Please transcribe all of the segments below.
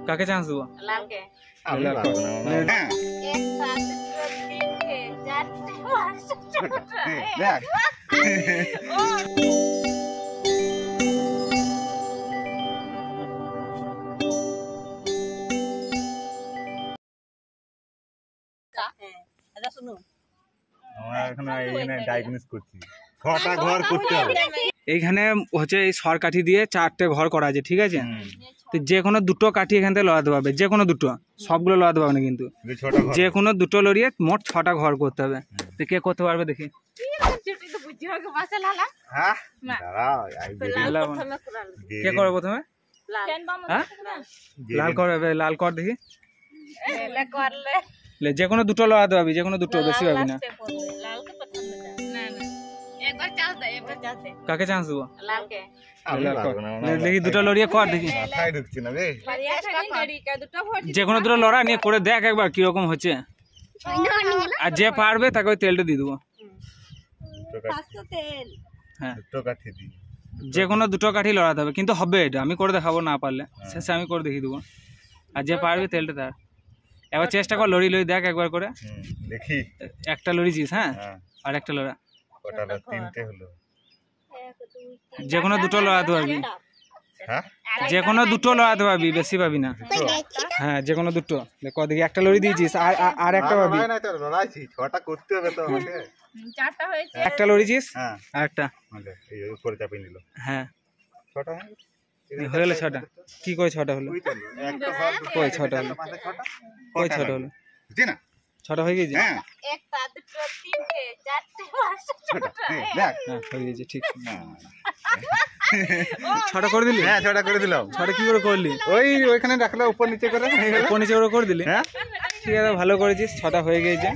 কাকে চান্স দেবো? এইখানে হচ্ছে এই সর কাঠি দিয়ে 4টে ঘর করা আছে, ঠিক আছে? তো যে কোনো দুটো কাঠি এখান থেকে লড়াতে পারবে, যে কোনো দুটো, সবগুলো লড়াতে পারবে না কিন্তু, যে কোনো দুটো লড়িয়ে মোট 6টা ঘর করতে হবে। তো কে করতে পারবে দেখি? কে করবে প্রথমে? লাল করবে, লাল কর দেখি। যে কোনো দুটো লড়াতে পারবি, যে কোনো দুটো, বেশি পাবি না। কাকে চান্স দেবো? দেখি দুটো লড়িয়ে কর দেখি। যে কোনো দুটো লড়া নিয়ে করে দেখ একবার কিরকম হচ্ছে, আর যে পারবে তাকে ওই তেলটা দিয়ে দেবো। হ্যাঁ, যে কোনো দুটো কাঠি লড়াতে হবে, কিন্তু হবে এটা, আমি করে দেখাবো, না পারলে শেষে আমি করে দেখিয়ে দেবো। আর যে পারবে তেলটা তার। এবার চেষ্টা কর, লড়ি লড়ি দেখ একবার করে দেখি। একটা লড়িছিস? হ্যাঁ, আর একটা লড়া। যে কোনো দুটো লড়াতে পারবি, যে কোনো দুটো লড়াতে পারবি, বেশি পাবি না। হ্যাঁ, যে কোনো দুটো দেখি। একটা লড়ি দিয়েছিস, আর একটা পাবি। একটা লড়িছিস, আর একটা। হ্যাঁ, হয়ে গেল 6টা। কি করে 6টা হলো? কই 6টা হলো? কই 6টা হলো? 6টা হয়ে গেছে। হ্যাঁ, হয়ে গেছে, ঠিক। 6টা করে দিলি? হ্যাঁ, 6টা করে দিলাম। 6টা কি করে করলি? ওইখানে রাখলে উপর নিচে করে, উপর নিচে করে দিলি। হ্যাঁ, ঠিক আছে, ভালো করেছিস। 6টা হয়ে গেছে।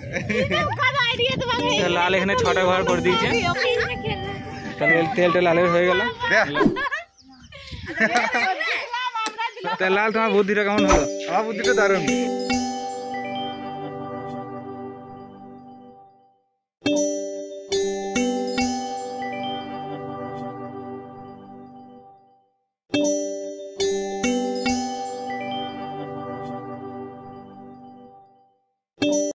লাল এখানে 6টা ঘর করে দিয়েছে। তাহলে তেলটা লালের হয়ে গেল। লাল, তোমার বুদ্ধিটা কেমন হলো? আমার বুদ্ধিটা দারুণ।